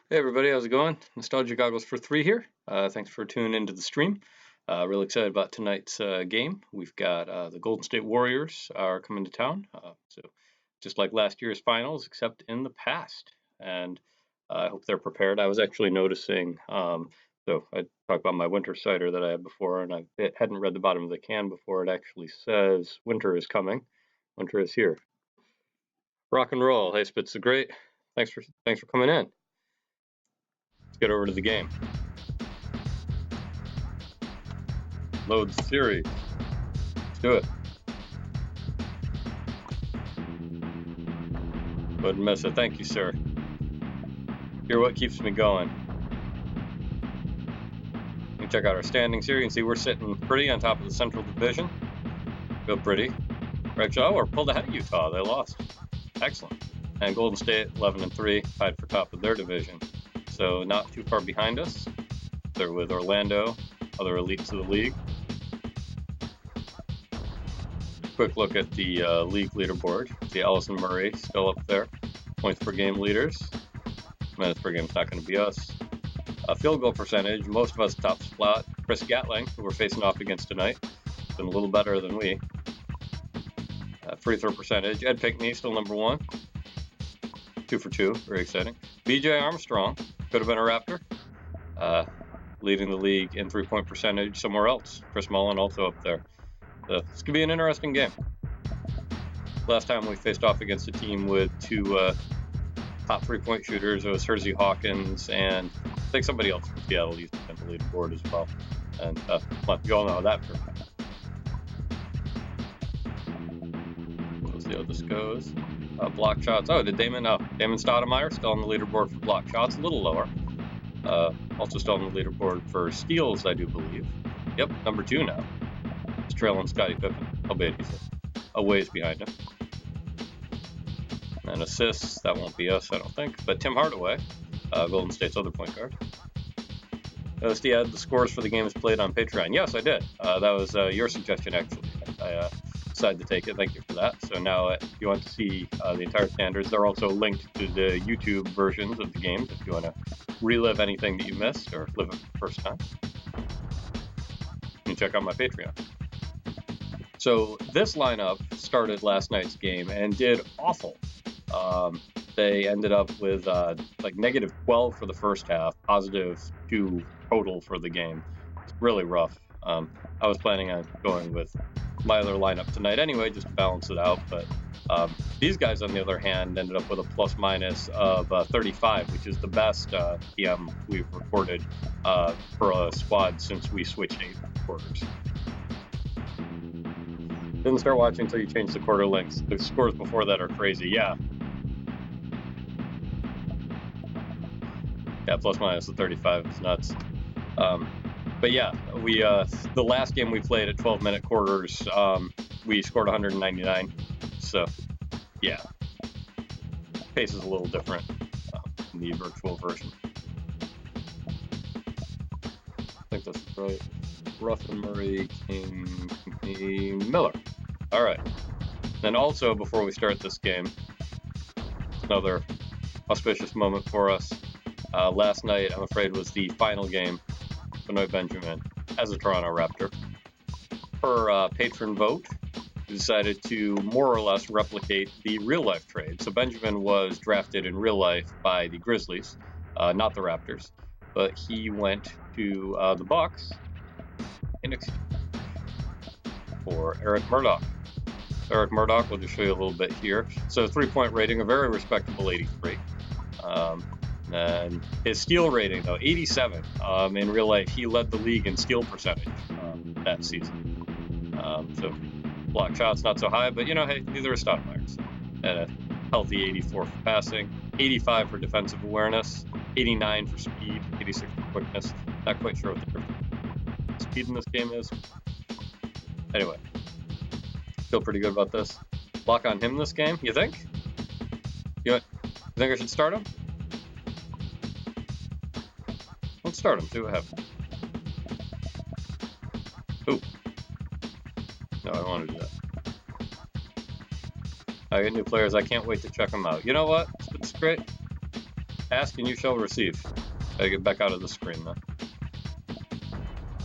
Hey everybody, how's it going? Nostalgia Goggles for 3 here. Thanks for tuning into the stream. Really excited about tonight's game. We've got the Golden State Warriors are coming to town. So just like last year's finals, except in the past. And I hope they're prepared. I was actually noticing, so I talked about my winter cider that I had before, and I hadn't read the bottom of the can before. It actually says winter is coming. Winter is here. Rock and roll. Hey Spitz the Great. Thanks for coming in. Let's get over to the game. Load series. Let's do it. Wouldn't miss it. Thank you, sir. You're what keeps me going. You can check out our standings here. You can see we're sitting pretty on top of the Central Division. Feel pretty. Right, Joe? We're pulled ahead of Utah. They lost. Excellent. And Golden State, 11-3, tied for top of their division. So not too far behind us. They're with Orlando, other elites of the league. Quick look at the league leaderboard. The Allison Murray still up there. Points per game leaders. Minutes per game is not going to be us. Field goal percentage, most of us top spot. Chris Gatling, who we're facing off against tonight, been a little better than we. Free throw percentage, Ed Pinckney still number 1. 2 for 2, very exciting. BJ Armstrong, could have been a Raptor. Leading the league in 3-point percentage somewhere else. Chris Mullen also up there. This could be an interesting game. Last time we faced off against a team with 2 top 3-point shooters. It was Hersey Hawkins and I think somebody else from Seattle used to be on the leaderboard as well. And you all know how that turned out. We'll see how this goes. Block shots. Oh, Damon Stoudemire still on the leaderboard for block shots, a little lower. Also still on the leaderboard for steals, I do believe. Yep, number 2 now. He's trailing Scottie Pippen, albeit he's a ways behind him. And assists, that won't be us, I don't think. But Tim Hardaway, Golden State's other point guard. Noticed he had the scores for the games played on Patreon. Yes, I did. That was your suggestion, actually. I decided to take it. Thank you for that. So now if you want to see the entire standards, they're also linked to the YouTube versions of the games if you want to relive anything that you missed or live it for the first time. You can check out my Patreon. So this lineup started last night's game and did awful. They ended up with like -12 for the first half, +2 total for the game. It's really rough. I was planning on going with my other lineup tonight anyway, just to balance it out. But these guys, on the other hand, ended up with a plus-minus of 35, which is the best PM we've recorded for a squad since we switched 8 quarters. Didn't start watching until you changed the quarter lengths. The scores before that are crazy. Yeah, plus-minus of 35 is nuts. But yeah, we the last game we played at 12-minute quarters, we scored 199. So, yeah, pace is a little different in the virtual version. I think that's right. Ruffin, Murray, King, Miller. All right. Then also, before we start this game, another auspicious moment for us. Last night, I'm afraid, was the final game. Benoit Benjamin, as a Toronto Raptor, per patron vote, decided to more or less replicate the real-life trade. So Benjamin was drafted in real life by the Grizzlies, not the Raptors, but he went to the Bucks in exchange for Eric Murdoch. Eric Murdoch, we'll just show you a little bit here. So 3-point rating, a very respectable 83. And his steal rating, though, 87. In real life, he led the league in steal percentage that season. So block shots, not so high, but, you know, hey, neither is Stoudemire. And a healthy 84 for passing, 85 for defensive awareness, 89 for speed, 86 for quickness. Not quite sure what the speed in this game is. Anyway, feel pretty good about this. Block on him this game, you think? You think I should start him? Let's start him, see what happens. Ooh. No, I don't want to do that. I get new players, I can't wait to check them out. You know what? It's great. Ask and you shall receive. Gotta get back out of the screen now.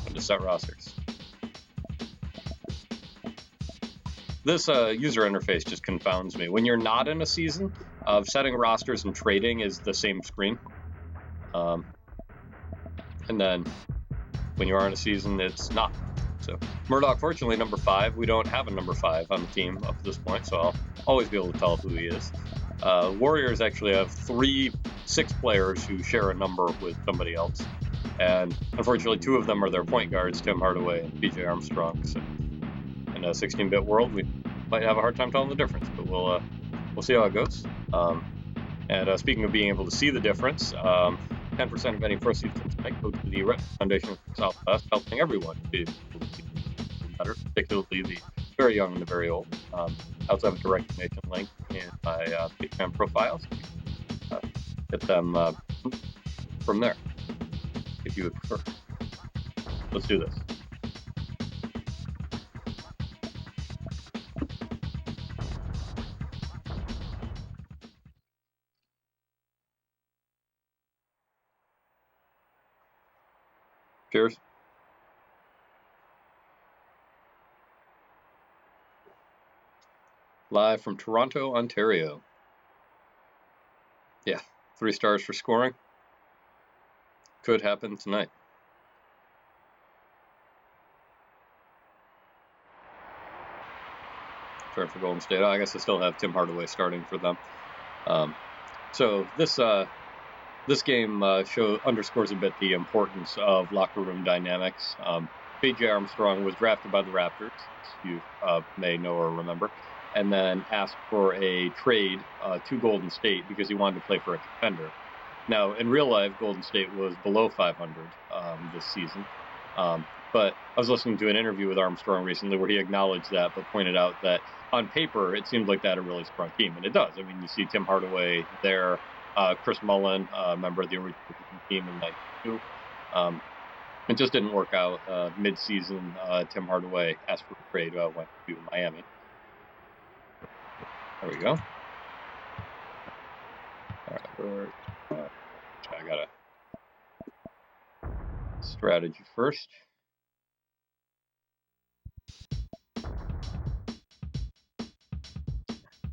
And to set rosters. This user interface just confounds me. When you're not in a season, setting rosters and trading is the same screen. And then when you are in a season, it's not. So Murdoch, fortunately, number 5. We don't have a number 5 on the team up to this point, so I'll always be able to tell who he is. Warriors actually have 6 players who share a number with somebody else. And unfortunately, 2 of them are their point guards, Tim Hardaway and BJ Armstrong. So in a 16-bit world, we might have a hard time telling the difference, but we'll see how it goes. And speaking of being able to see the difference, 10% of any proceeds from tonight go to the Red Foundation of the Southwest, helping everyone be better, particularly the very young and the very old. I also have a direct donation link in my Patreon profiles. Get them from there, if you would prefer. Let's do this. Cheers. Live from Toronto, Ontario. Yeah, 3 stars for scoring. Could happen tonight. Turn for Golden State. I guess I still have Tim Hardaway starting for them. So this game underscores a bit the importance of locker room dynamics. BJ Armstrong was drafted by the Raptors, as you may know or remember, and then asked for a trade to Golden State because he wanted to play for a contender. Now, in real life, Golden State was below 500 this season. But I was listening to an interview with Armstrong recently where he acknowledged that, but pointed out that on paper, it seemed like that a really strong team. And it does. I mean, you see Tim Hardaway there, Chris Mullin, member of the original team in '92. It just didn't work out. Mid-season, Tim Hardaway asked for a trade, went to Miami. There we go. All right, I got a strategy first.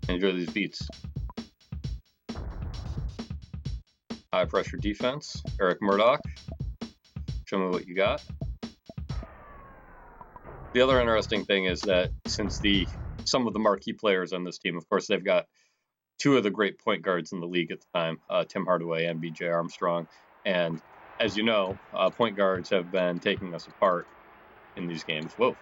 Enjoy these beats. High pressure defense. Eric Murdoch. Show me what you got. The other interesting thing is that since some of the marquee players on this team, of course, they've got 2 of the great point guards in the league at the time, Tim Hardaway and BJ Armstrong. And as you know, point guards have been taking us apart in these games. Whoa.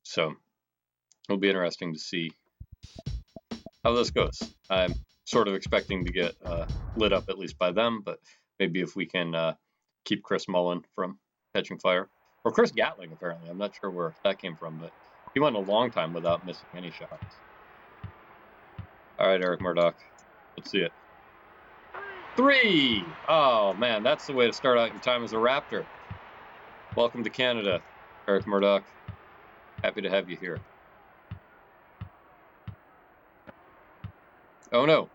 So it'll be interesting to see how this goes. I'm sort of expecting to get lit up at least by them, but maybe if we can keep Chris Mullin from catching fire. Or Chris Gatling, apparently. I'm not sure where that came from, but he went a long time without missing any shots. All right, Eric Murdoch. Let's see it. 3! Oh, man, that's the way to start out your time as a Raptor. Welcome to Canada, Eric Murdoch. Happy to have you here. Oh, no.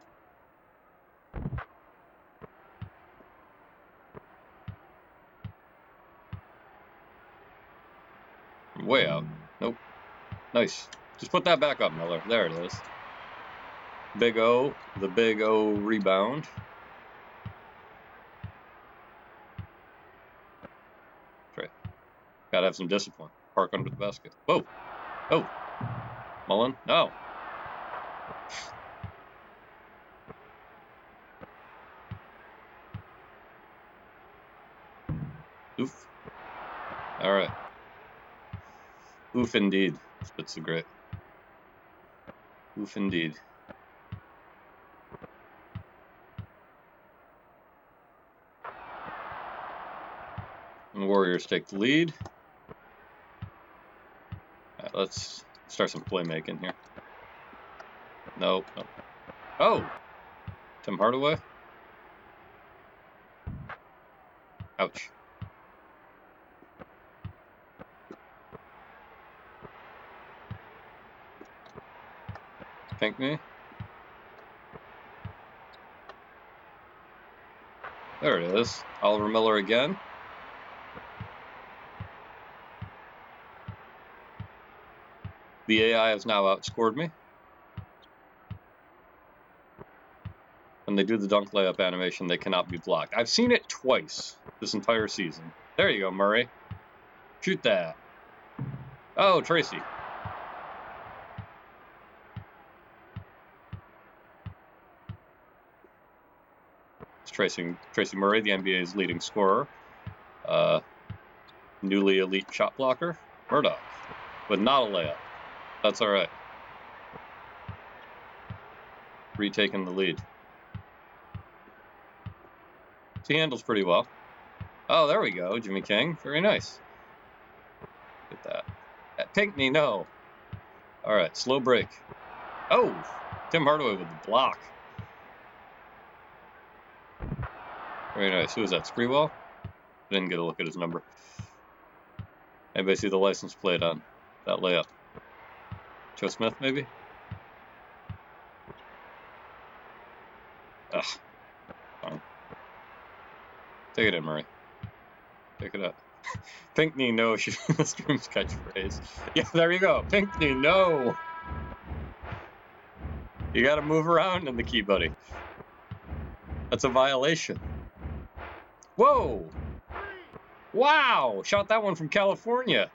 Way out. Nope. Nice. Just put that back up, Miller. There it is. Big O. The Big O rebound. Right. Gotta have some discipline. Park under the basket. Whoa. Oh. Mullin. No. Oof. All right. Oof indeed. That's the great. Oof indeed. And the Warriors take the lead. Right, let's start some playmaking here. Nope. Oh! Tim Hardaway. Ouch. Pinkney. There it is. Oliver Miller again. The AI has now outscored me. When they do the dunk layup animation, they cannot be blocked. I've seen it twice this entire season. There you go, Murray. Shoot that. Oh, Tracy. It's Tracy Murray, the NBA's leading scorer. Newly elite shot blocker. Murdoch. But not a layup. That's all right. Retaking the lead. He handles pretty well. Oh, there we go. Jimmy King. Very nice. Get that. At Pinkney, no. All right, slow break. Oh, Tim Hardaway with the block. Very nice. Who was that? Sprewell? I didn't get a look at his number. Anybody see the license plate on that layup? Joe Smith, maybe? Ugh. Fine. Take it in, Murray. Take it up. Pinkney, no. The stream's catchphrase. Yeah, there you go. Pinkney, no. You gotta move around in the key, buddy. That's a violation. Whoa! Wow! Shot that one from California.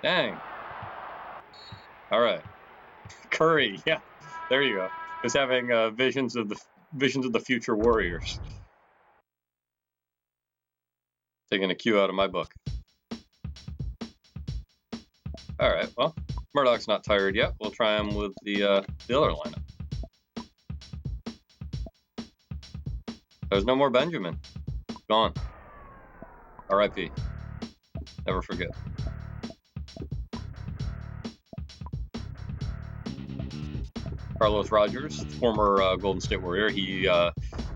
Dang. All right. Curry, yeah. There you go. Was having visions of the future Warriors. Taking a cue out of my book. All right. Well, Murdoch's not tired yet. We'll try him with the other lineup. There's no more Benjamin. Gone. R.I.P. Never forget. Carlos Rogers, former Golden State Warrior. He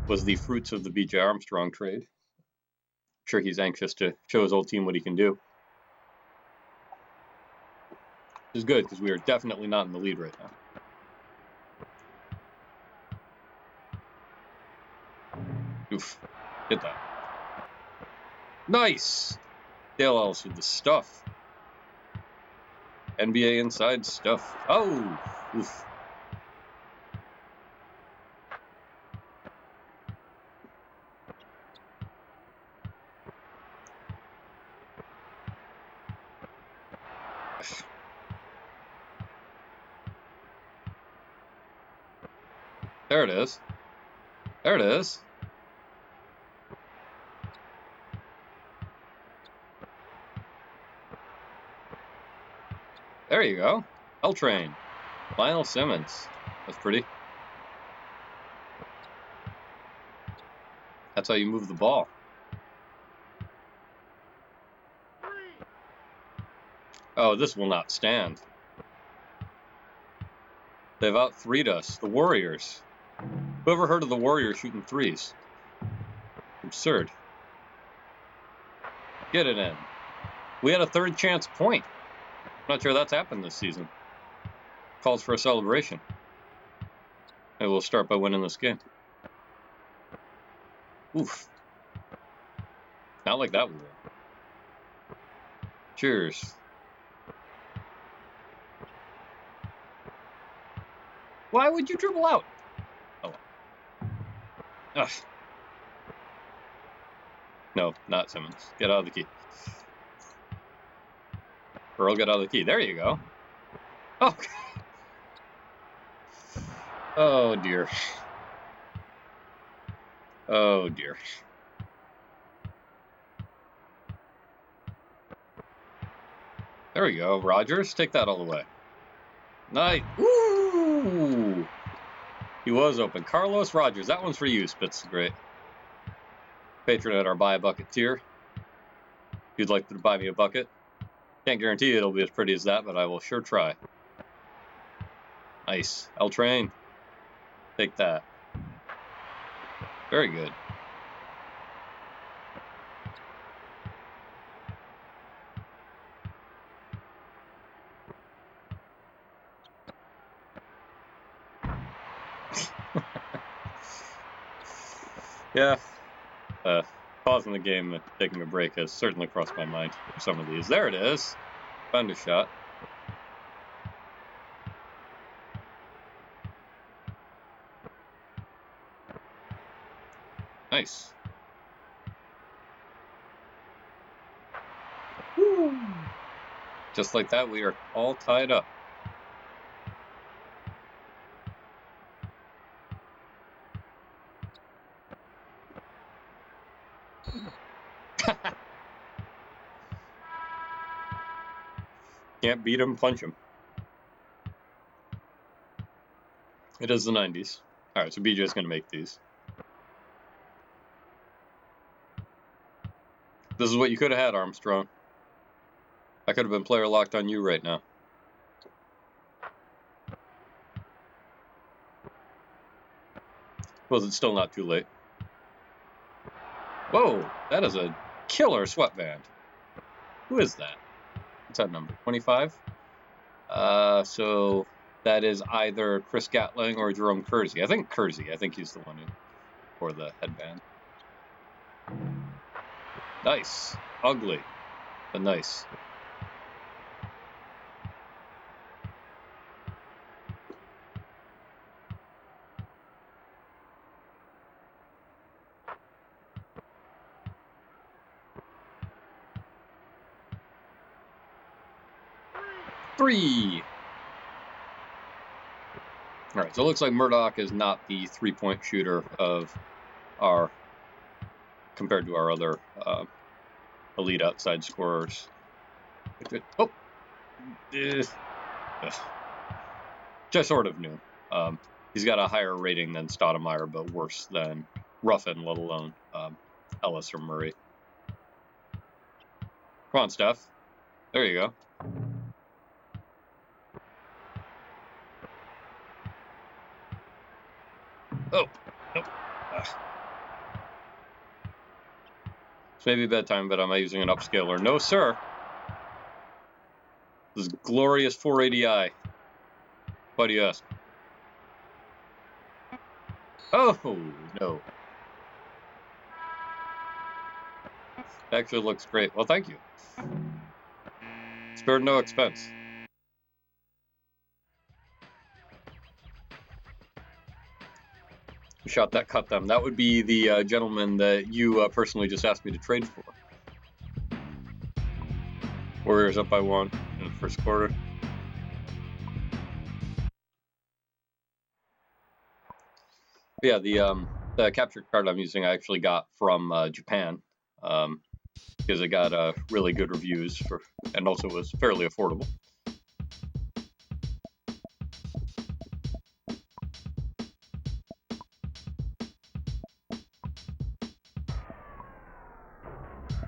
was the fruits of the BJ Armstrong trade. I'm sure he's anxious to show his old team what he can do. Which is good, because we are definitely not in the lead right now. Oof. Hit that. Nice! Dale Ellis with the stuff. NBA inside stuff. Oh! Oof. There it is. There it is. There you go. L-Train. Lionel Simmons. That's pretty. That's how you move the ball. Oh, this will not stand. They've out-threed us. The Warriors. Who ever heard of the Warriors shooting threes? Absurd. Get it in. We had a third chance point. I'm not sure that's happened this season. Calls for a celebration. And we'll start by winning this game. Oof. Not like that we will. Cheers. Why would you dribble out? Oh. Ugh. No, not Simmons. Get out of the key. Earl, get out of the key. There you go. Oh. Oh, dear. Oh, dear. There we go. Rogers, take that all the way. Nice. Ooh! He was open. Carlos Rogers. That one's for you, Spitz. Great. Patron at our buy a bucket tier. If you'd like to buy me a bucket. Can't guarantee it'll be as pretty as that, but I will sure try. Nice. L-Train. Take that. Very good. Yeah, pausing the game and taking a break has certainly crossed my mind for some of these. There it is. Found a shot. Nice. Woo. Just like that, we are all tied up. Can't beat him, punch him. It is the 90s. All right, so BJ's going to make these. This is what you could have had, Armstrong. I could have been player locked on you right now. Was it still not too late? Whoa, that is a killer sweatband. Who is that? What's that number? 25? So that is either Chris Gatling or Jerome Kersey. I think Kersey. I think he's the one who wore the headband. Nice. Ugly, but nice. Three. All right, so it looks like Murdoch is not the three-point shooter of our, compared to our other elite outside scorers. Oh, just sort of knew. He's got a higher rating than Stoudemire, but worse than Ruffin, let alone Ellis or Murray. Come on, Steph. There you go. Oh, nope. It's maybe bedtime, but am I using an upscaler? No, sir. This is glorious 480i. Why do you ask? Oh, no. Actually looks great. Well, thank you. Spared no expense. Shot that, cut them. That would be the gentleman that you personally just asked me to trade for. Warriors up by 1 in the first quarter. Yeah, the captured card I'm using I actually got from Japan because it got really good reviews and also was fairly affordable.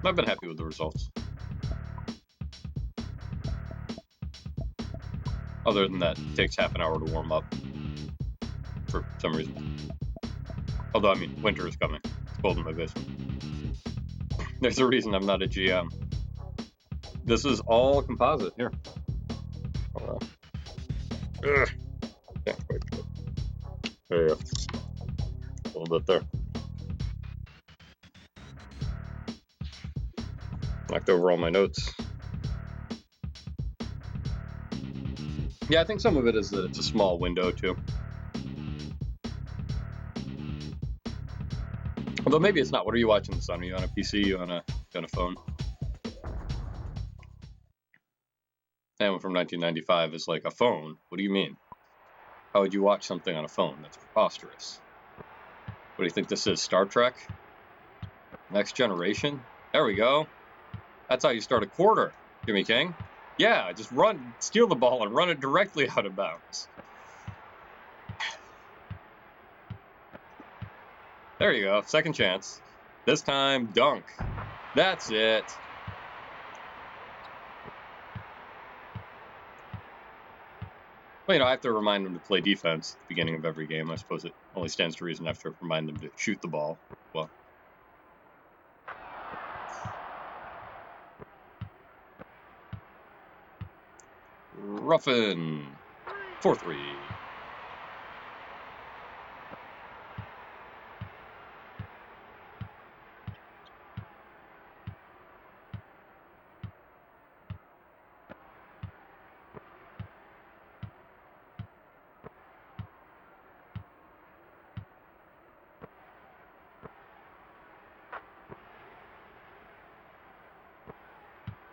I've been happy with the results. Other than that, it takes half an hour to warm up for some reason. Although, I mean, winter is coming. It's cold in my basement. There's a reason I'm not a GM. This is all composite. Here. Oh, well. Can't quite do it. There you go. A little bit there. Knocked over all my notes. Yeah, I think some of it is that it's a small window, too. Although maybe it's not. What are you watching this on? Are you on a PC? You on a phone? That one from 1995 is like a phone. What do you mean? How would you watch something on a phone? That's preposterous. What do you think this is? Star Trek? Next Generation? There we go. That's how you start a quarter, Jimmy King. Yeah, just steal the ball and run it directly out of bounds. There you go. Second chance. This time, dunk. That's it. Well, I have to remind them to play defense at the beginning of every game. I suppose it only stands to reason I have to remind them to shoot the ball. Well, Ruffin. 4-3.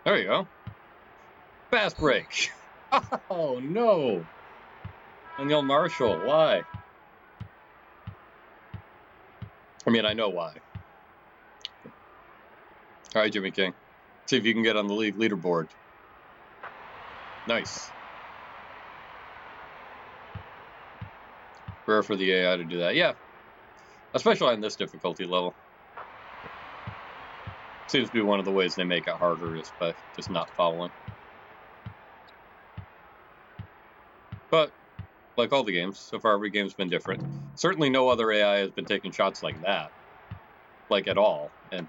There you go. Fast break. Oh, no. Daniel Marshall, why? I mean, I know why. All right, Jimmy King. See if you can get on the league leaderboard. Nice. Rare for the AI to do that. Yeah. Especially on this difficulty level. Seems to be one of the ways they make it harder is by just not fouling. But, like all the games, so far every game's been different. Certainly no other AI has been taking shots like that. Like, at all. And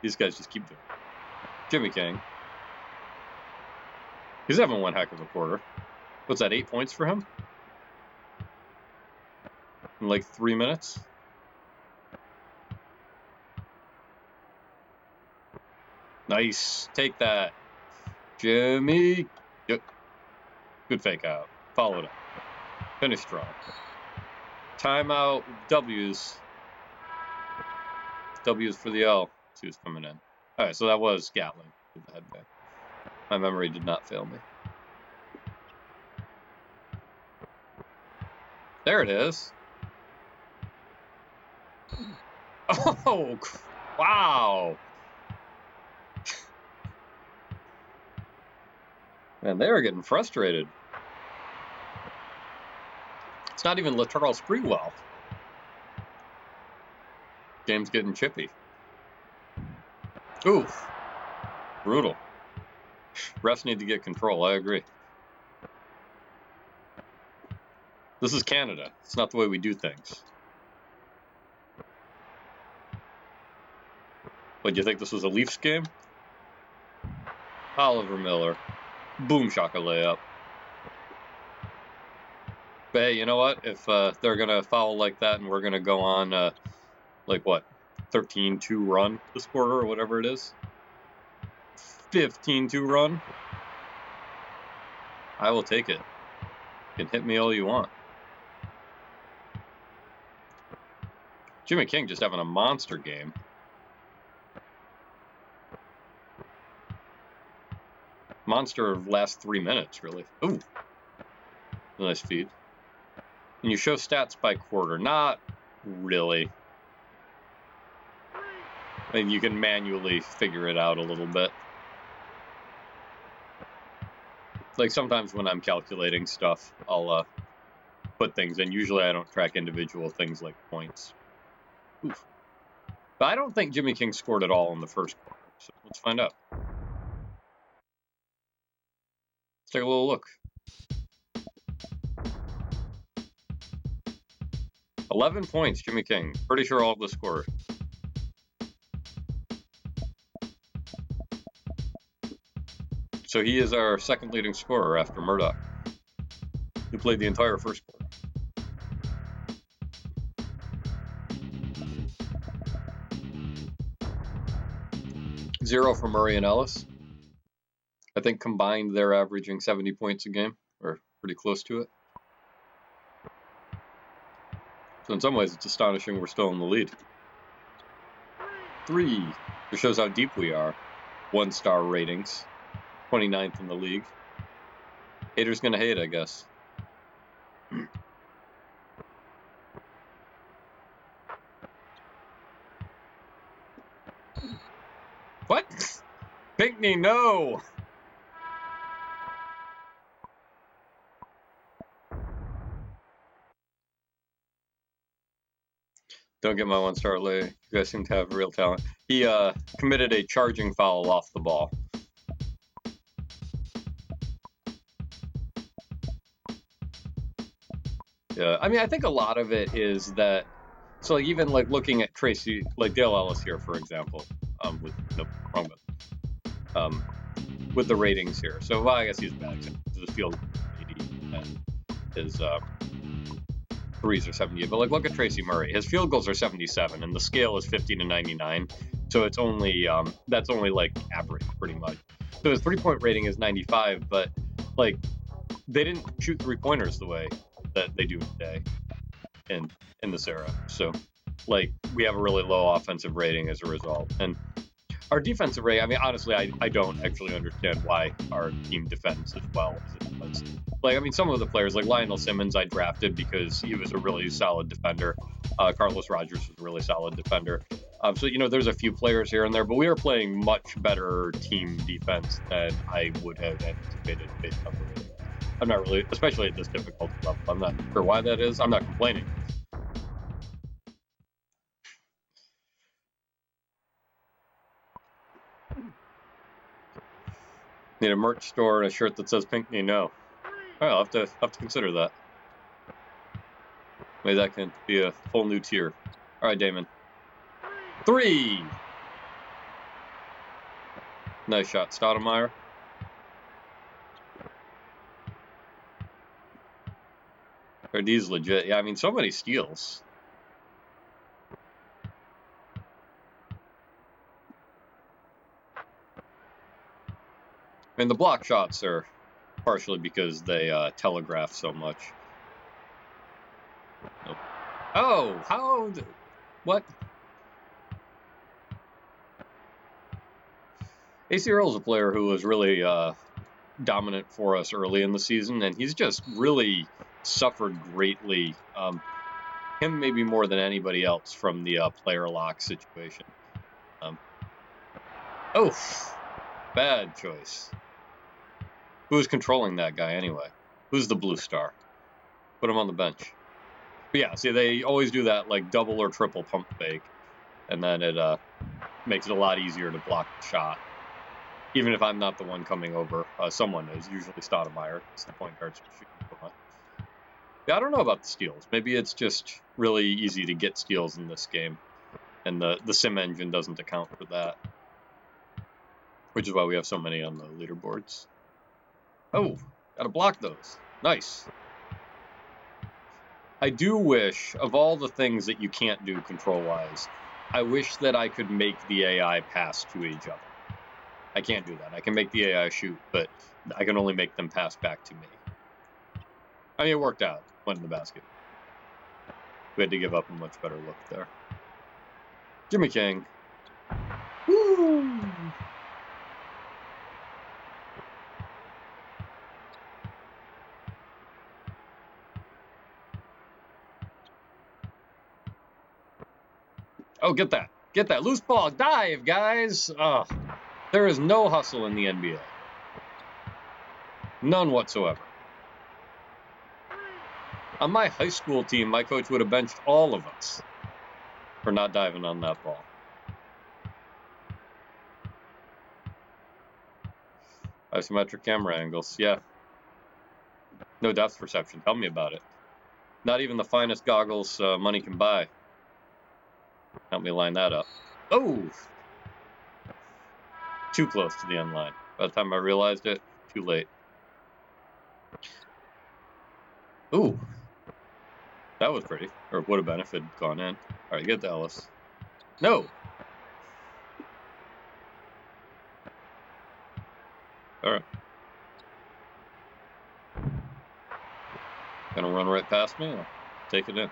these guys just keep doing it. Jimmy King. He's having one heck of a quarter. What's that, 8 points for him? In like 3 minutes? Nice. Take that. Jimmy. Yep. Good fake out. Followed up. Finish strong. Timeout. W's. W's for the L. See who's coming in. Alright, so that was Gatling with the headbang. My memory did not fail me. There it is. Oh, wow. Man, they were getting frustrated. It's not even Latrell Sprewell. Game's getting chippy. Ooh. Brutal. Refs need to get control, I agree. This is Canada. It's not the way we do things. What, do you think this was a Leafs game? Oliver Miller. Boom shaka layup. But hey, you know what? If they're going to foul like that and we're going to go on, like what, 13-2 run this quarter or whatever it is? 15-2 run? I will take it. You can hit me all you want. Jimmy King just having a monster game. Monster of last 3 minutes, really. Ooh. Nice feed. And you show stats by quarter. Not really. I mean, you can manually figure it out a little bit. Like sometimes when I'm calculating stuff, I'll put things in. Usually I don't track individual things like points. Oof. But I don't think Jimmy King scored at all in the first quarter. So let's find out. Let's take a little look. 11 points, Jimmy King. Pretty sure all of the scorer. So he is our second leading scorer after Murdoch. He played the entire first quarter. Zero for Murray and Ellis. I think combined they're averaging 70 points a game, or pretty close to it. So in some ways, it's astonishing we're still in the lead. 3. It shows how deep we are. 1-star ratings. 29th in the league. Haters gonna hate, I guess. What? Pinckney, no! Don't get my 1-star lay. You guys seem to have real talent. He committed a charging foul off the ball. Yeah, I mean, I think a lot of it is that, so like even like looking at Tracy, like Dale Ellis here, for example, with no wrong with the ratings here. So well, I guess he's bad. His field 80 and his threes are 78. But like look at Tracy Murray. His field goals are 77, and the scale is 50 to 99. So it's only that's only like average pretty much. So his 3-point rating is 95, but like they didn't shoot 3-pointers the way that they do today in this era. So like we have a really low offensive rating as a result. And Our defensive rate, I mean, honestly, I don't actually understand why our team defends as well as it does. Like, I mean, some of the players, like Lionel Simmons, I drafted because he was a really solid defender. Carlos Rogers was a really solid defender. So, you know, there's a few players here and there, but we are playing much better team defense than I would have anticipated based on the rating. I'm not really, especially at this difficulty level, I'm not sure why that is. I'm not complaining. Need a merch store and a shirt that says Pinkney No. All right, I'll have to consider that. Maybe that can be a whole new tier. All right, Damon. 3! Nice shot, Stoudemire. Are these legit? Yeah, I mean, so many steals. I mean, the block shots are partially because they telegraph so much. Nope. Oh, how? What? AC Earl's a player who was really dominant for us early in the season, and he's just really suffered greatly. Him maybe more than anybody else from the player lock situation. Oh, bad choice. Who's controlling that guy anyway? Who's the blue star? Put him on the bench. But yeah, see, they always do that like double or triple pump fake, and then it makes it a lot easier to block the shot. Even if I'm not the one coming over, someone is, usually Stoudemire. It's the point guard's shooting so much. Yeah, I don't know about the steals. Maybe it's just really easy to get steals in this game, and the sim engine doesn't account for that, which is why we have so many on the leaderboards. Oh, gotta block those. Nice. I do wish, of all the things that you can't do control-wise, I wish that I could make the AI pass to each other. I can't do that. I can make the AI shoot, but I can only make them pass back to me. I mean, it worked out. Went in the basket. We had to give up a much better look there. Jimmy King. Woo! Oh, get that. Get that. Loose ball. Dive, guys. There is no hustle in the NBA. None whatsoever. On my high school team, my coach would have benched all of us for not diving on that ball. Isometric camera angles. Yeah. No depth perception. Tell me about it. Not even the finest goggles money can buy. Help me line that up. Oh! Too close to the end line. By the time I realized it, too late. Ooh. That was pretty. Or would have been if it had gone in. Alright, get to Ellis. No! Alright. Gonna run right past me? I'll take it in.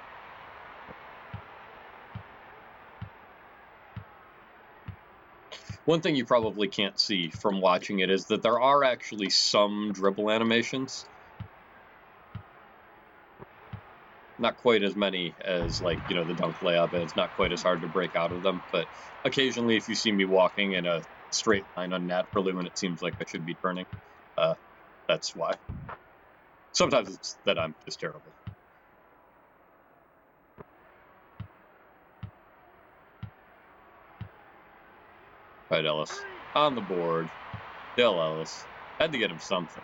One thing you probably can't see from watching it is that there are actually some dribble animations. Not quite as many as, like, you know, the dunk layup, and it's not quite as hard to break out of them. But occasionally, if you see me walking in a straight line unnaturally when it seems like I should be turning, that's why. Sometimes it's that I'm just terrible. All right, Ellis. On the board. Dale Ellis. Had to get him something.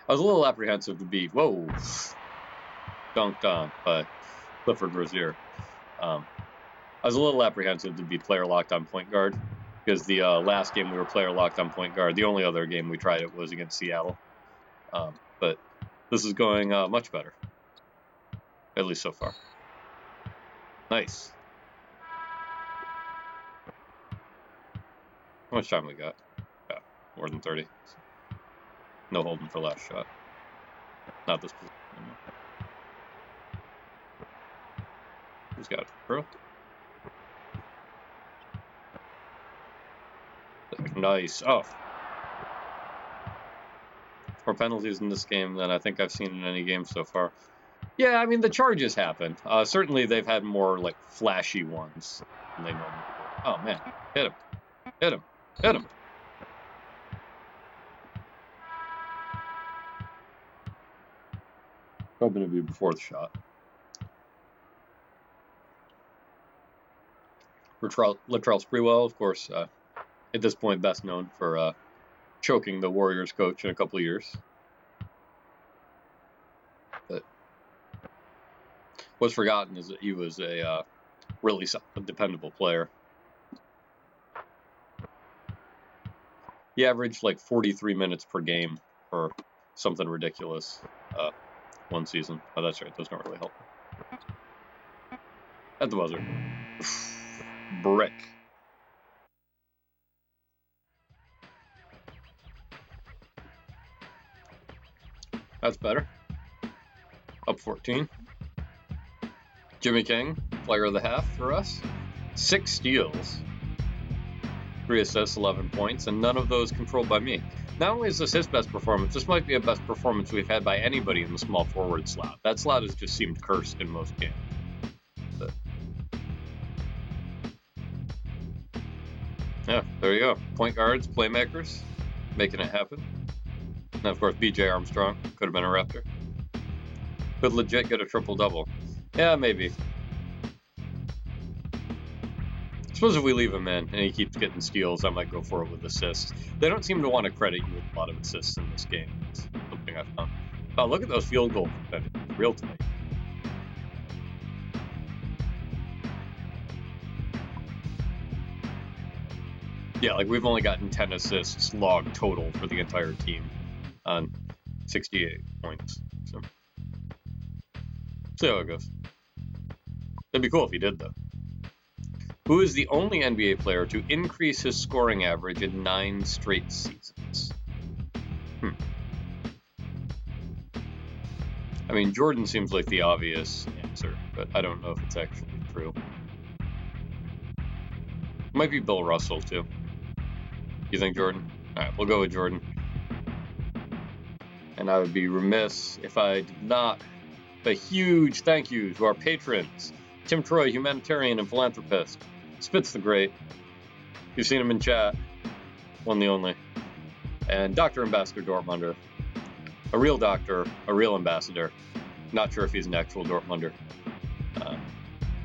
I was a little apprehensive to be, whoa, dunked on by Clifford Rozier. I was a little apprehensive to be player locked on point guard because the last game we were player locked on point guard. The only other game we tried it was against Seattle. But this is going much better, at least so far. Nice. How much time we got? Yeah, more than 30. No holding for last shot. Not this position. He's got it through. Nice. Oh. More penalties in this game than I think I've seen in any game so far. Yeah, I mean, the charges happen. Certainly they've had more, like, flashy ones than they normally do. Oh, man. Hit him. Hit him. Hit him. Hoping to be before the shot. Latrell Sprewell, of course, at this point best known for choking the Warriors coach in a couple of years. But what's forgotten is that he was a really dependable player. He averaged like 43 minutes per game for something ridiculous one season. Oh, that's right. Those don't really help. At the buzzer. Brick. That's better. Up 14. Jimmy King, player of the half for us. 6 steals. 3 assists, 11 points, and none of those controlled by me. Not only is this his best performance, this might be a best performance we've had by anybody in the small forward slot. That slot has just seemed cursed in most games. But yeah, there you go. Point guards, playmakers, making it happen. And of course, BJ Armstrong could have been a Raptor. Could legit get a triple-double. Yeah, maybe. I suppose if we leave him in and he keeps getting steals, I might go for it with assists. They don't seem to want to credit you with a lot of assists in this game. That's something I found. Oh, look at those field goal percentages. Real tight. Yeah, like we've only gotten 10 assists log total for the entire team on 68 points. So, see how it goes. That'd be cool if he did, though. Who is the only NBA player to increase his scoring average in 9 straight seasons? I mean, Jordan seems like the obvious answer, but I don't know if it's actually true. It might be Bill Russell, too. You think Jordan? All right, we'll go with Jordan. And I would be remiss if I did not. A huge thank you to our patrons. Tim Troy, humanitarian and philanthropist. Spitz the Great. You've seen him in chat. One the only. And Dr. Ambassador Dortmunder. A real doctor, a real ambassador. Not sure if he's an actual Dortmunder. If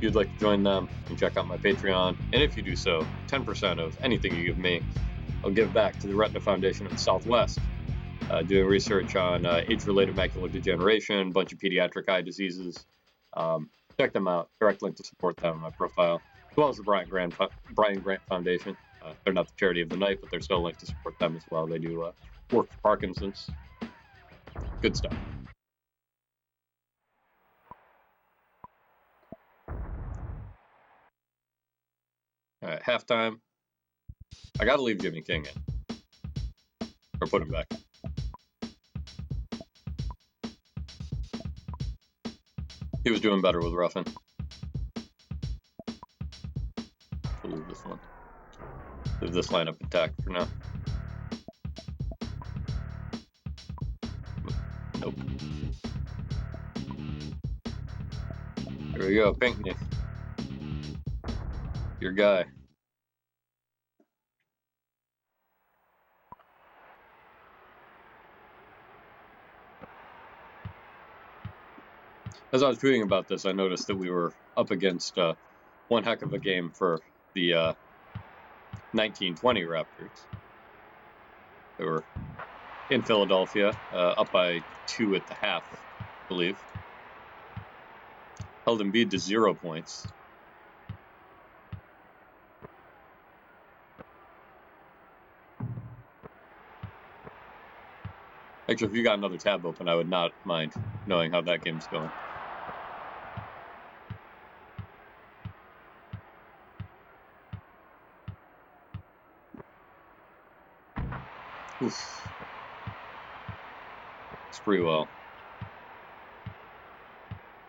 you'd like to join them, you can check out my Patreon. And if you do so, 10% of anything you give me, I'll give back to the Retina Foundation of the Southwest. Doing research on age-related macular degeneration, a bunch of pediatric eye diseases. Check them out. Direct link to support them in my profile, as well as the Brian Grant Foundation. They're not the charity of the night, but there's still a link to support them as well. They do work for Parkinson's. Good stuff. All right, halftime. I got to leave Jimmy King in. Or put him back. He was doing better with Ruffin. We'll leave this one. Leave this lineup intact for now. Nope. There we go, Pinckney. Your guy. As I was tweeting about this, I noticed that we were up against one heck of a game for the 1920 Raptors. They were in Philadelphia, up by 2 at the half, I believe. Held Embiid to 0 points. Actually, if you got another tab open, I would not mind knowing how that game's going. Oof. Sprewell.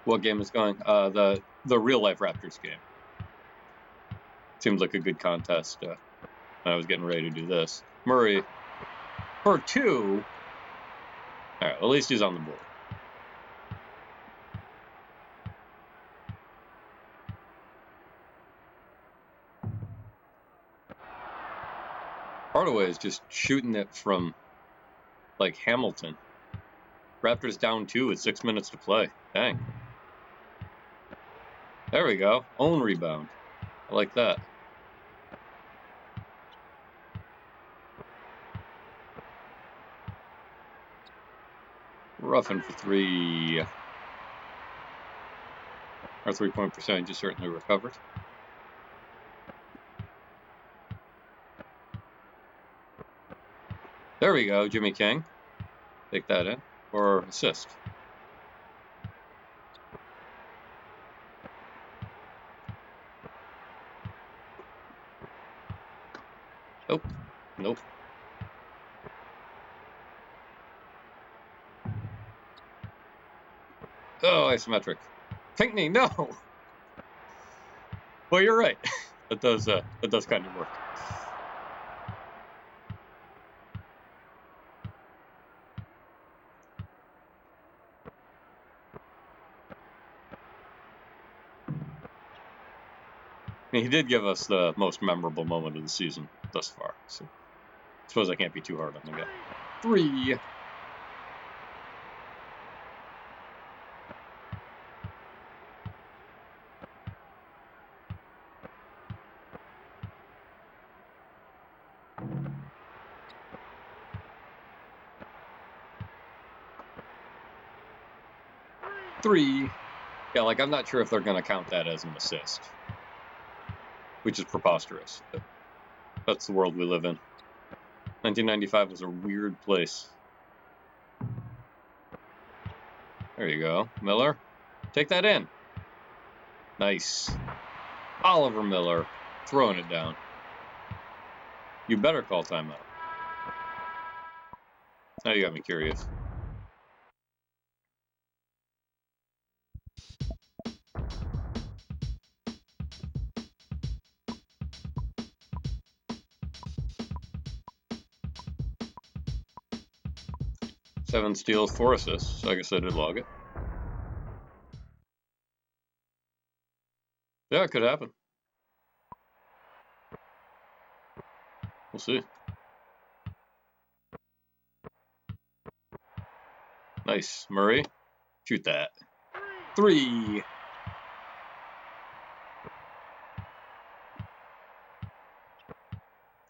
What game is going? The the real-life Raptors game. Seemed like a good contest. I was getting ready to do this. Murray for 2. All right, well, at least he's on the board. Hardaway is just shooting it from, like, Hamilton. Raptors down 2 with 6 minutes to play. Dang. There we go. Own rebound. I like that. Roughing for 3. Our 3-point percentage is certainly recovered. There we go, Jimmy King. Take that in for assist. Nope. Nope. Oh, isometric. Pinkney, no! Well, you're right. That does kind of work. I mean, he did give us the most memorable moment of the season thus far, so I suppose I can't be too hard on the guy. 3. Yeah, like, I'm not sure if they're going to count that as an assist, which is preposterous. But that's the world we live in. 1995 was a weird place. There you go. Miller, take that in. Nice. Oliver Miller throwing it down. You better call timeout. Now you got me curious. Seven steals, 4 assists. So I guess I did log it. Yeah, it could happen. We'll see. Nice. Murray, shoot that. 3.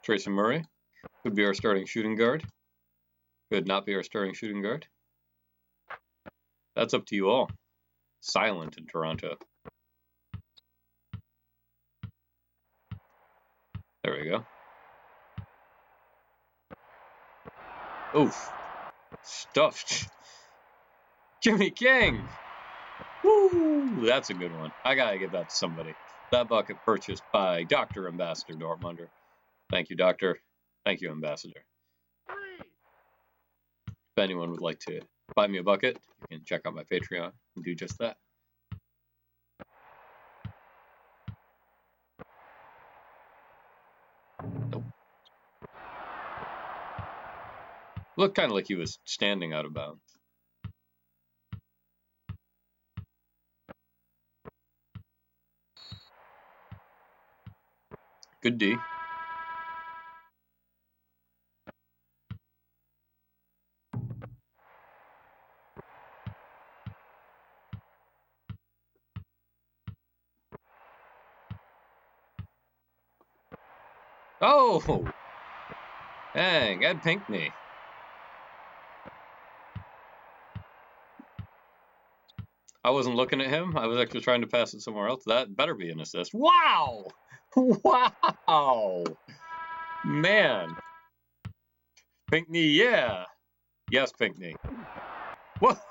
Tracy Murray could be our starting shooting guard. Could not be our starting shooting guard. That's up to you all. Silent in Toronto. There we go. Oof. Stuffed. Jimmy King! Woo! That's a good one. I gotta give that to somebody. That bucket purchased by Dr. Ambassador Dortmunder. Thank you, Doctor. Thank you, Ambassador. If anyone would like to buy me a bucket, you can check out my Patreon and do just that. Nope. Looked kind of like he was standing out of bounds. Good D. Oh! Dang, Ed Pinkney. I wasn't looking at him. I was actually trying to pass it somewhere else. That better be an assist. Wow! Wow! Man. Pinkney, yeah. Yes, Pinkney. What?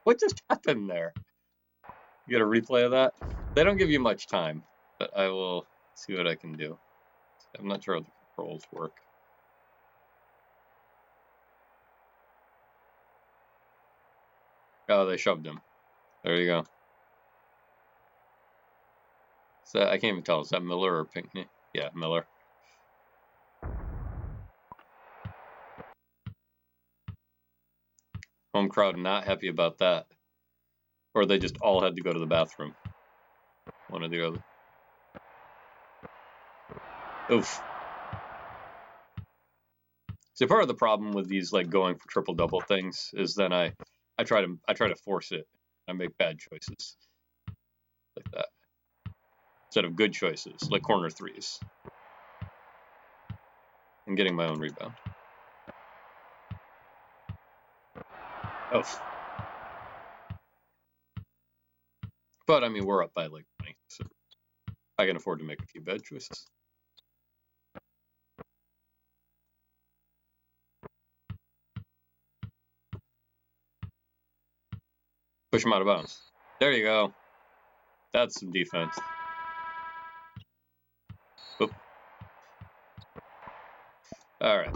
What just happened there? You got a replay of that? They don't give you much time, but I will see what I can do. I'm not sure how the controls work. Oh, they shoved him. There you go. So I can't even tell. Is that Miller or Pinckney? Yeah, Miller. Home crowd not happy about that. Or they just all had to go to the bathroom. One or the other. Oof. See, part of the problem with these like going for triple double things is then I try to force it. I make bad choices like that instead of good choices like corner threes and getting my own rebound. Oh. But I mean, we're up by like 20, so I can afford to make a few bad choices. Push him out of bounds. There you go. That's some defense. Oop. All right.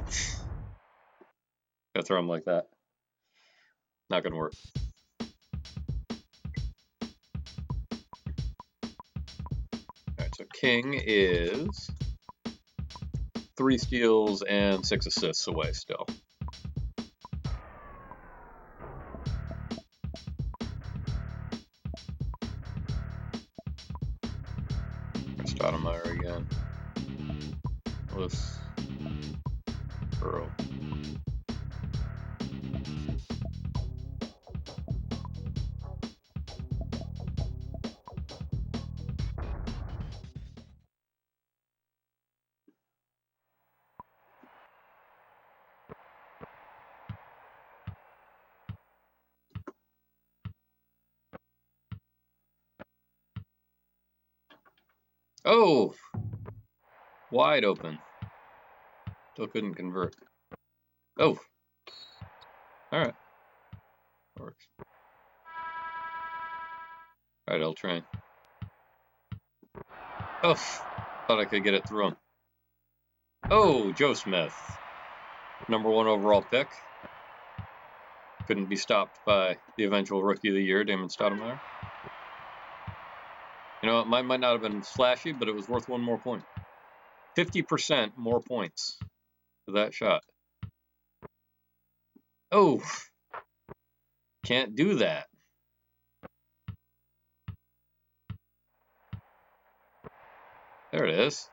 Gotta throw him like that. Not gonna work. All right, so King is 3 steals and 6 assists away still. Stoudemire again. Let's Burrow. Oh! Wide open. Still couldn't convert. Oh! Alright. Works. Alright, I'll train. Oh! Thought I could get it through him. Oh! Joe Smith. #1 overall pick. Couldn't be stopped by the eventual Rookie of the Year, Damon Stoudemire. You know, mine might not have been flashy, but it was worth 1 more point. 50% more points for that shot. Oh! Can't do that. There it is.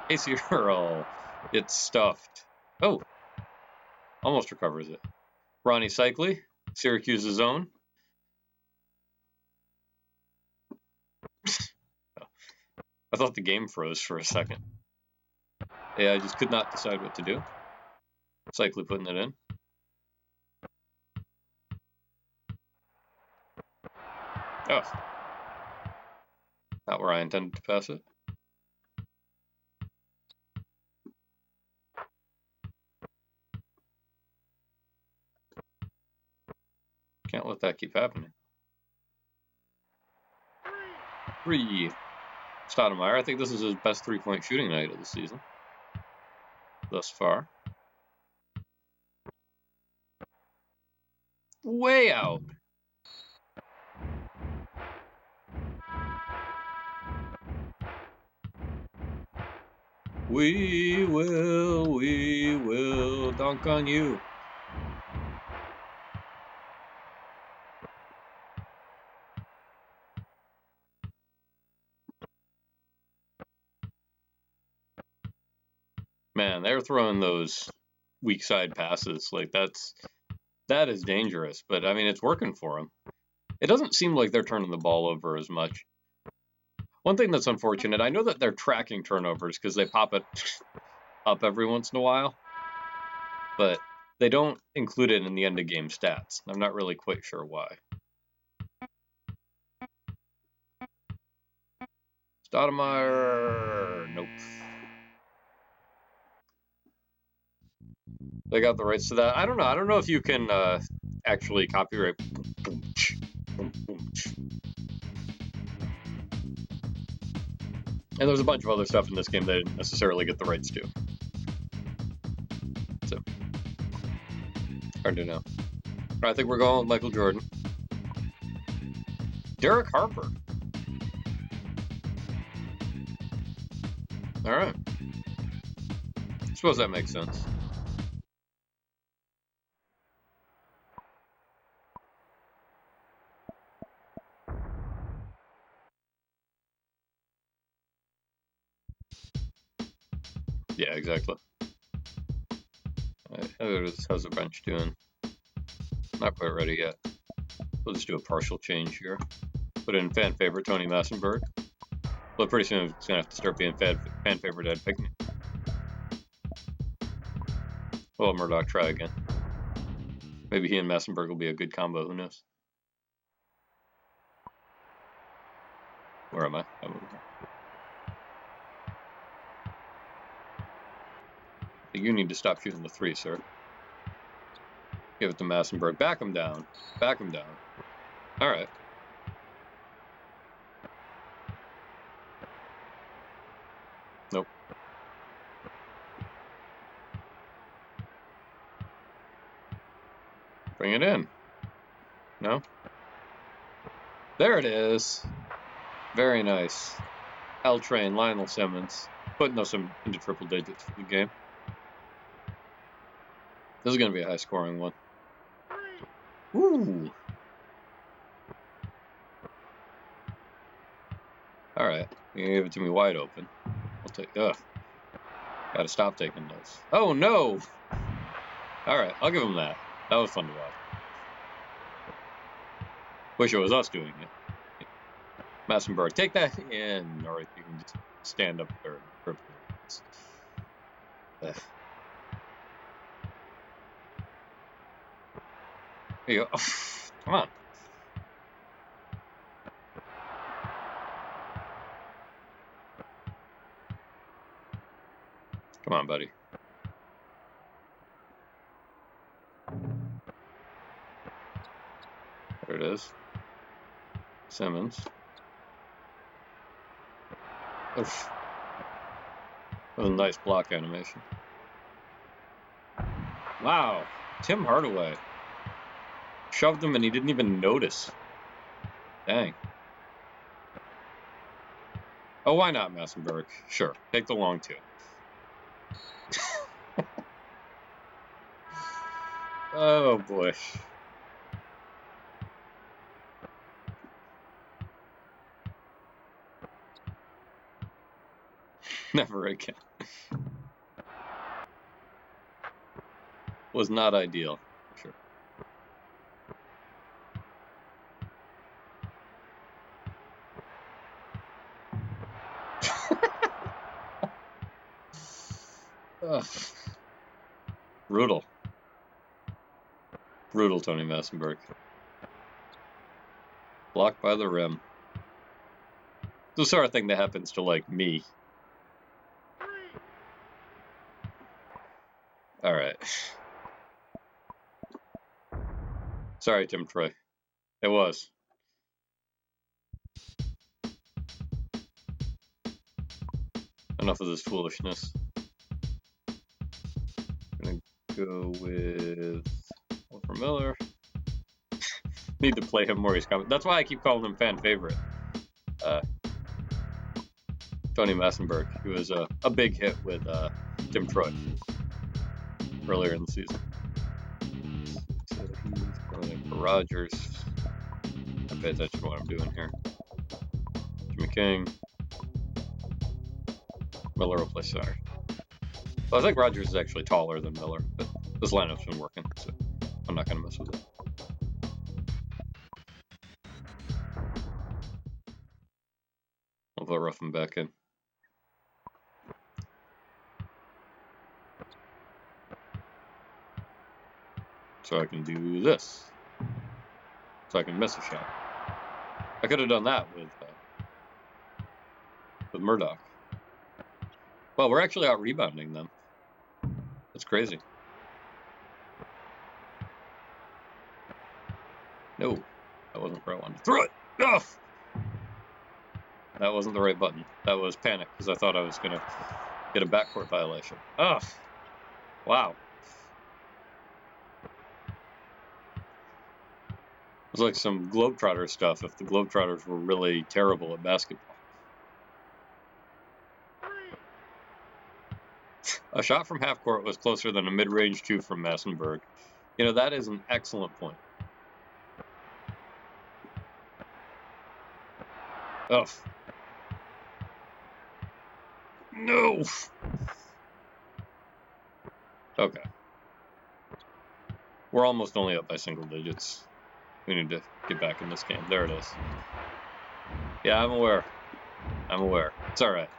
Casey Earl. It's stuffed. Oh! Almost recovers it. Ronnie Cycli, Syracuse's own. I thought the game froze for a second. Yeah, I just could not decide what to do. Cycli putting it in. Oh. Not where I intended to pass it. Can't let that keep happening. 3. Stoudemire. I think this is his best 3-point shooting night of the season. Thus far. Way out. We will dunk on you. Man, they're throwing those weak side passes. Like that is dangerous, but I mean, it's working for them. It doesn't seem like they're turning the ball over as much. One thing that's unfortunate, I know that they're tracking turnovers because they pop it up every once in a while, but they don't include it in the end of game stats. I'm not really quite sure why. Stoudemire, nope. They got the rights to that. I don't know. I don't know if you can actually copyright. And there's a bunch of other stuff in this game they didn't necessarily get the rights to. So, hard to know. I think we're going with Michael Jordan. Derek Harper. Alright. I suppose that makes sense. Yeah, exactly. Alright, how's the bench doing? Not quite ready yet. We'll just do a partial change here. Put in fan favorite Tony Massenberg. But pretty soon it's gonna have to start being fan favorite Ed Pickney. Well, Murdoch try again. Maybe he and Massenberg will be a good combo, who knows? Where am I? I'm over here. You need to stop shooting the three, sir. Give it to Massenberg. Back him down. Back him down. Alright. Nope. Bring it in. No? There it is. Very nice. L Train, Lionel Simmons. Putting us into triple digits for the game. This is going to be a high scoring one. Ooh. Alright. You gave it to me wide open. I'll take. Ugh. Gotta stop taking those. Oh no! Alright, I'll give him that. That was fun to watch. Wish it was us doing it. Massenberg, take that in, or you can just stand up there and grip it. There you go. Come on. Come on, buddy. There it is. Simmons. Oof. That was a nice block animation. Wow. Tim Hardaway. Shoved him and he didn't even notice. Dang. Oh, why not, Massenberg? Sure. Take the long two. Oh, boy. Never again. Was not ideal, for sure. Ugh. Brutal. Brutal, Tony Massenberg. Blocked by the rim. It's the sort of thing that happens to, like, me. Alright. Sorry, Tim Troy. It was. Enough of this foolishness. I'm gonna go with Wilford Miller. Need to play him more. He's coming. That's why I keep calling him fan favorite. Tony Massenberg. He was a big hit with Tim Troy earlier in the season. So he's going for Rogers. I pay attention to what I'm doing here. Jimmy King. Miller will play center. Well, I think Rogers is actually taller than Miller, but this lineup's been working, so I'm not going to mess with it. I'll put Ruffin back in. So I can do this. So I can miss a shot. I could have done that with Murdoch. Well, we're actually out rebounding them. That's crazy. No, that wasn't where I wanted to throw it. Ugh! That wasn't the right button. That was panic because I thought I was going to get a backcourt violation. Ugh! Wow. It was like some Globetrotter stuff if the Globetrotters were really terrible at basketball. A shot from half court was closer than a mid-range 2 from Massenberg. You know, that is an excellent point. Oh. No! Okay. We're almost only up by single digits. We need to get back in this game. There it is. Yeah, I'm aware. I'm aware. It's all right.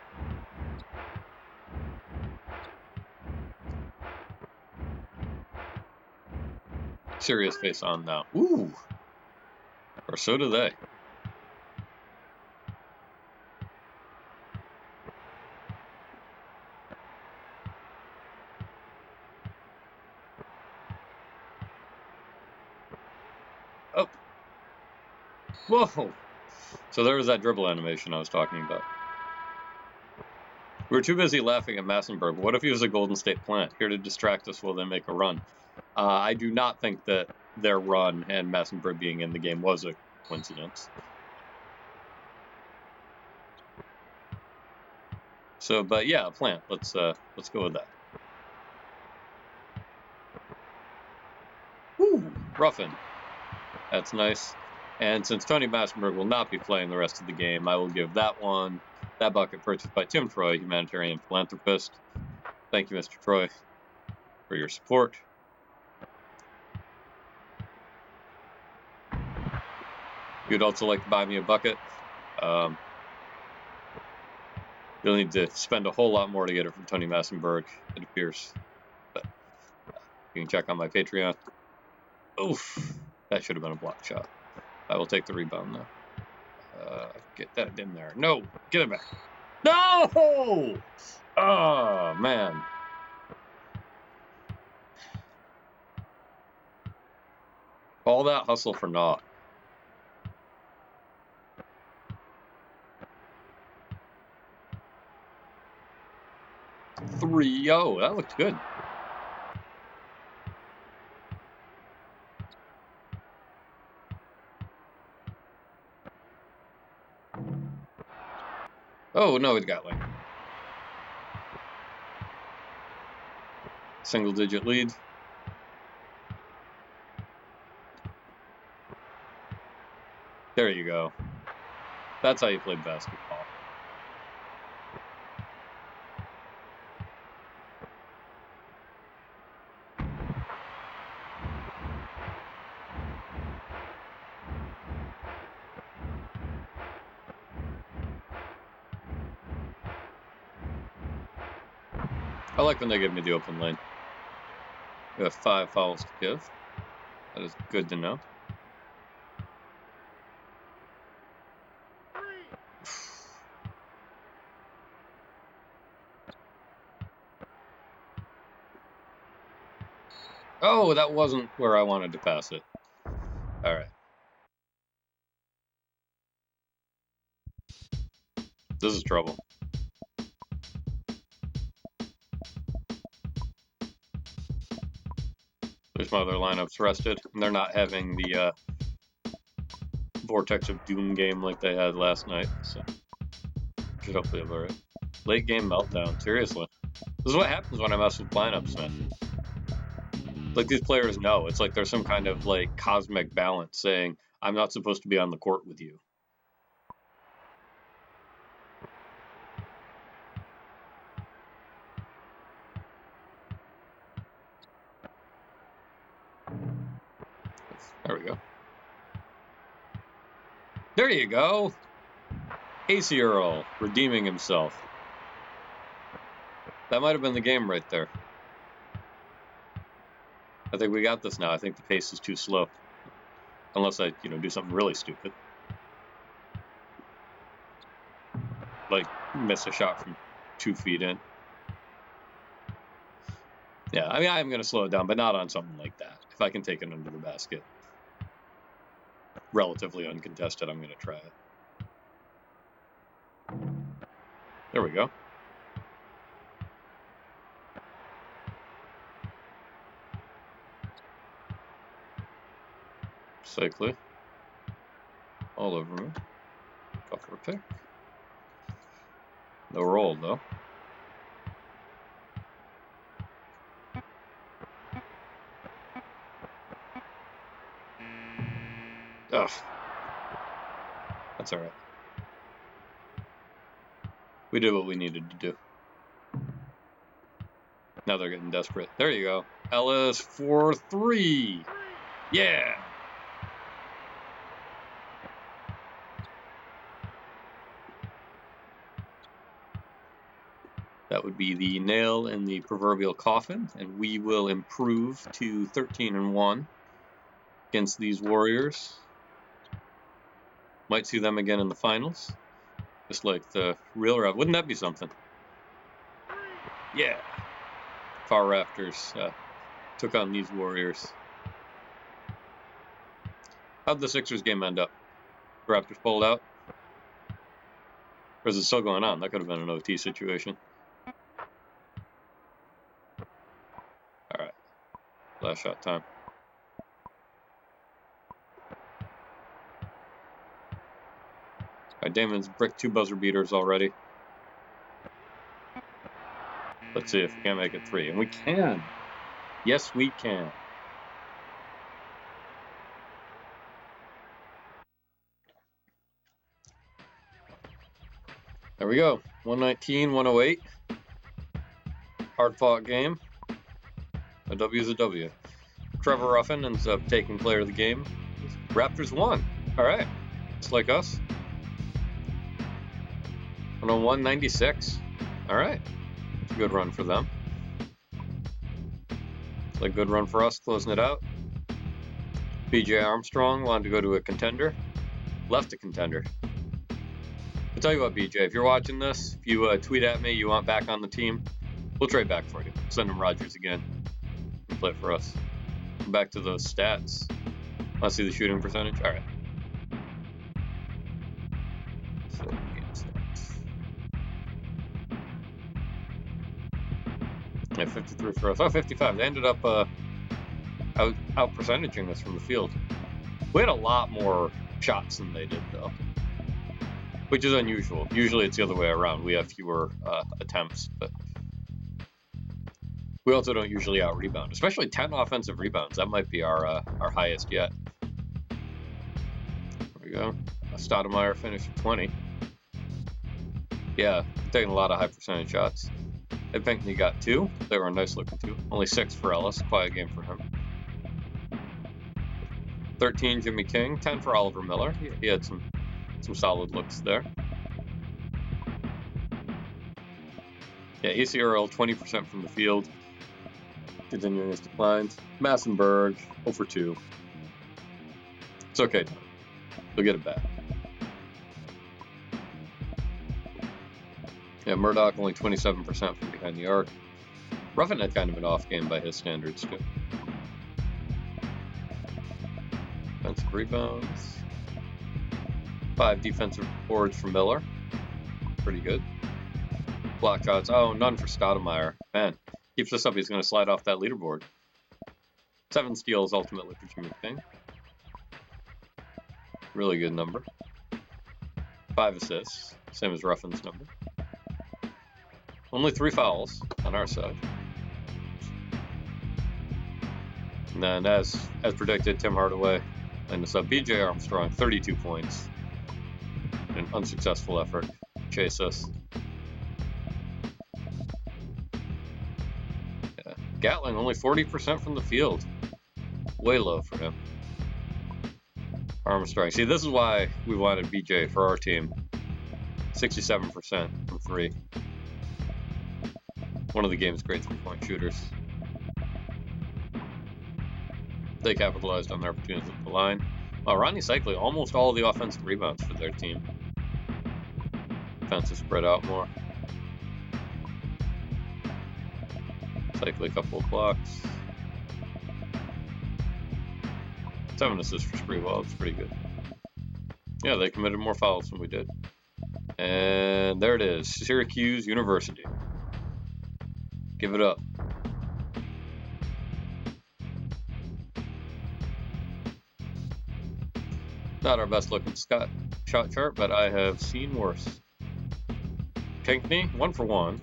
Serious face on now. Ooh! Or so do they. Oh! Whoa! So there was that dribble animation I was talking about. We were too busy laughing at Massenberg. What if he was a Golden State plant, here to distract us while they make a run? I do not think that their run and Massenberg being in the game was a coincidence. So, but yeah, plant. Let's go with that. Woo! Ruffin. That's nice. And since Tony Massenberg will not be playing the rest of the game, I will give that bucket purchased by Tim Troy, humanitarian philanthropist. Thank you, Mr. Troy, for your support. You'd also like to buy me a bucket. You'll need to spend a whole lot more to get it from Tony Massenberg, it appears. But you can check on my Patreon. Oof! That should have been a block shot. I will take the rebound, though. Get that in there. No! Get it back. No! Oh, man. All that hustle for naught. Three. Oh, that looked good. Oh, no, it got like single-digit lead. There you go. That's how you play basketball. I like when they give me the open lane. We have 5 fouls to give. That is good to know. Oh, that wasn't where I wanted to pass it. All right. This is trouble. There's my other lineups rested. And they're not having the Vortex of Doom game like they had last night. So should hopefully have alright. Late game meltdown. Seriously. This is what happens when I mess with lineups, man. Like, these players know. It's like there's some kind of, like, cosmic balance saying, I'm not supposed to be on the court with you. There we go. There you go. Casey Earl redeeming himself. That might have been the game right there. I think we got this now. I think the pace is too slow. Unless I, do something really stupid. Like, miss a shot from 2 feet in. Yeah, I mean, I'm going to slow it down, but not on something like that. If I can take it under the basket, relatively uncontested, I'm going to try it. There we go. Cycling. All over me. Go for a pick. No roll, though. Ugh. That's alright. We did what we needed to do. Now they're getting desperate. There you go. Ellis for 3. Yeah. That would be the nail in the proverbial coffin, and we will improve to 13-1 against these Warriors. Might see them again in the finals, just like the real Raptors. Wouldn't that be something? Yeah. Far Raptors took on these Warriors. How'd the Sixers game end up? The Raptors pulled out? Or is it still going on? That could have been an OT situation. Alright. Last shot time. Alright, Damon's bricked 2 buzzer beaters already. Let's see if we can make it 3. And we can! Yes, we can. There we go. 119-108. Hard-fought game. A W is a W. Trevor Ruffin ends up taking player of the game. Raptors won. All right. Just like us. 101-96. All right. It's a good run for them. It's a good run for us, closing it out. BJ Armstrong wanted to go to a contender. Left a contender. I'll tell you what, BJ, if you're watching this, if you tweet at me you want back on the team, we'll trade back for you. Send him Rodgers again. Play for us. Back to those stats. Want to see the shooting percentage? All right. So, game stats. Yeah, 53 for us. Oh, 55. They ended up out percentaging us from the field. We had a lot more shots than they did, though, which is unusual. Usually it's the other way around. We have fewer attempts, but we also don't usually out-rebound, especially 10 offensive rebounds. That might be our highest yet. There we go. Stoudemire finished at 20. Yeah, taking a lot of high percentage shots. Ed Pinckney got 2. They were a nice looking 2. Only 6 for Ellis. Quiet game for him. 13, Jimmy King. 10 for Oliver Miller. He had some solid looks there. Yeah, E.C. Earl, 20% from the field. Continuing his declines. Massenberg, 0 for 2. It's okay. They'll get it back. Yeah, Murdoch only 27% from behind the arc. Ruffin had kind of an off game by his standards, too. Defensive rebounds. 5 defensive boards for Miller. Pretty good. Block shots. Oh, none for Stoudemire. Man, keeps this up, he's going to slide off that leaderboard. 7 steals ultimately for Jimmy King. Really good number. 5 assists. Same as Ruffin's number. Only 3 fouls on our side. And then, as predicted, Tim Hardaway lined us up. BJ Armstrong, 32 points. An unsuccessful effort to chase us. Yeah. Gatling, only 40% from the field. Way low for him. Armstrong. See, this is why we wanted BJ for our team. 67% from 3. One of the game's great 3-point shooters. They capitalized on their opportunities at the line. Ronnie Cycli, almost all the offensive rebounds for their team. Defense is spread out more. Cycli, a couple of blocks. 7 assists for Sprewell. It's pretty good. Yeah, they committed more fouls than we did. And there it is. Syracuse University. Give it up. Not our best looking shot chart, but I have seen worse. Pinckney, 1 for 1.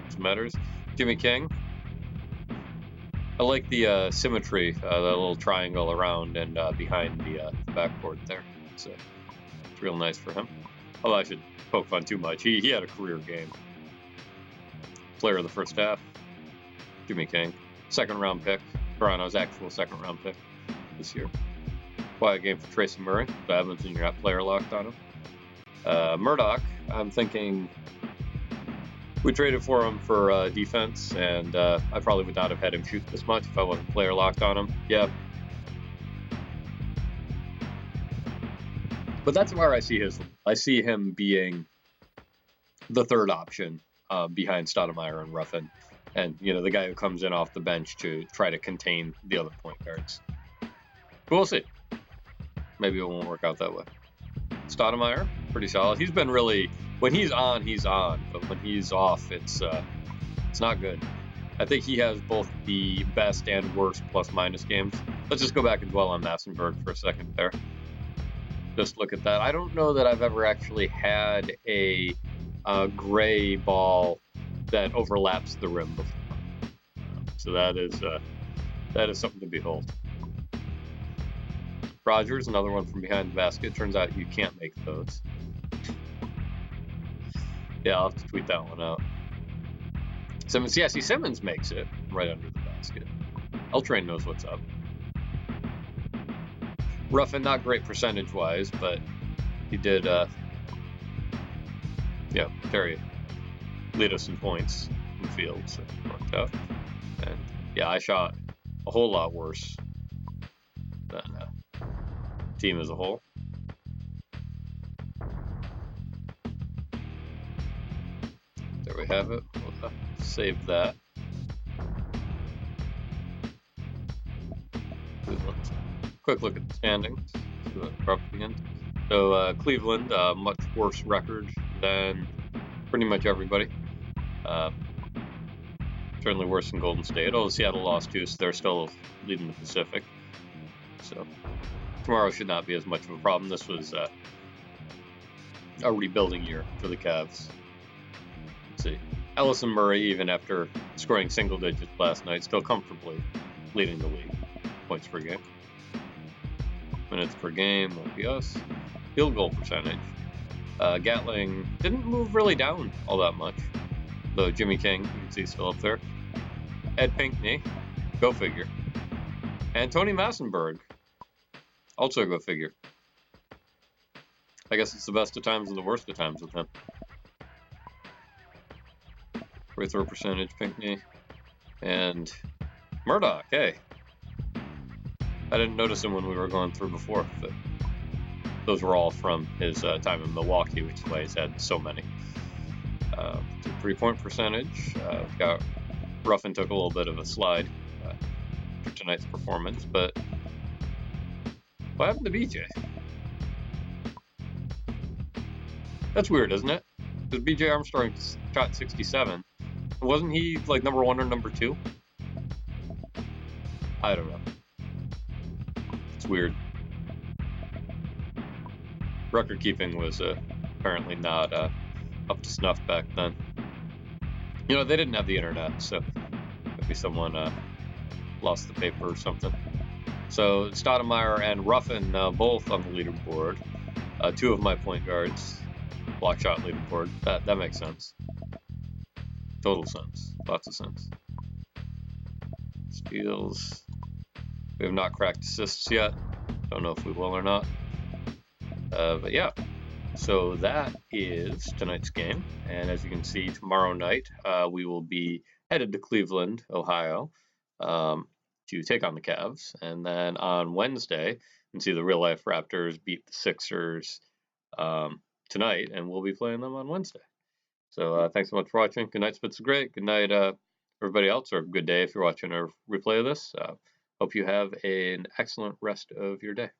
Which matters. Jimmy King, I like the symmetry, the little triangle around and behind the backboard there. So it's real nice for him. Although I should poke fun too much. He had a career game. Player of the first half, Jimmy King. Second round pick, Toronto's actual second round pick this year. Quiet game for Tracy Murray. So Edmonton, you're not player locked on him. Murdoch, I'm thinking we traded for him for defense, and I probably would not have had him shoot this much if I wasn't player locked on him. Yeah. But that's where I see him being the third option behind Stoudemire and Ruffin, and the guy who comes in off the bench to try to contain the other point guards. But we'll see. Maybe it won't work out that way. Stoudemire, pretty solid. He's been really, when he's on, but when he's off, it's not good. I think he has both the best and worst plus-minus games. Let's just go back and dwell on Massenberg for a second there. Just look at that. I don't know that I've ever actually had a gray ball that overlaps the rim before. So that is something to behold. Rogers, another one from behind the basket. Turns out you can't make those. Yeah, I'll have to tweet that one out. Simmons, yeah, see, Simmons makes it right under the basket. L-Train knows what's up. Ruffin, not great percentage-wise, but he did, Terry lead us in points in the field, so it worked out. And, yeah, I shot a whole lot worse than team as a whole. There we have it. We'll save that. Quick look at the standings. So Cleveland, much worse record than pretty much everybody. Certainly worse than Golden State. Oh, Seattle lost too, so they're still leading the Pacific. So tomorrow should not be as much of a problem. This was a rebuilding year for the Cavs. Let's see. Ellison Murray, even after scoring single digits last night, still comfortably leading the league. Points per game. Minutes per game won't be us. Field goal percentage. Gatling didn't move really down all that much. Though Jimmy King, you can see still up there. Ed Pinckney, go figure. And Tony Massenberg, also go figure. I guess it's the best of times and the worst of times with him. Free throw percentage, Pinckney. And Murdoch, hey. I didn't notice him when we were going through before, but those were all from his time in Milwaukee, which is why he's had so many. 3-point percentage. Ruffin took a little bit of a slide for tonight's performance, but what happened to BJ? That's weird, isn't it? Because BJ Armstrong shot 67. Wasn't he like number 1 or number 2? I don't know. It's weird. Record keeping was apparently not up to snuff back then. They didn't have the internet, so maybe someone lost the paper or something. So Stoudemire and Ruffin both on the leaderboard. 2 of my point guards, block shot leaderboard. That makes sense. Total sense. Lots of sense. Steals. We have not cracked assists yet. Don't know if we will or not. But yeah. So that is tonight's game. And as you can see, tomorrow night we will be headed to Cleveland, Ohio, to take on the Cavs. And then on Wednesday, you can see the real-life Raptors beat the Sixers tonight, and we'll be playing them on Wednesday. So thanks so much for watching. Good night, Spitz Great. Good night, everybody else, or good day if you're watching a replay of this. Hope you have an excellent rest of your day.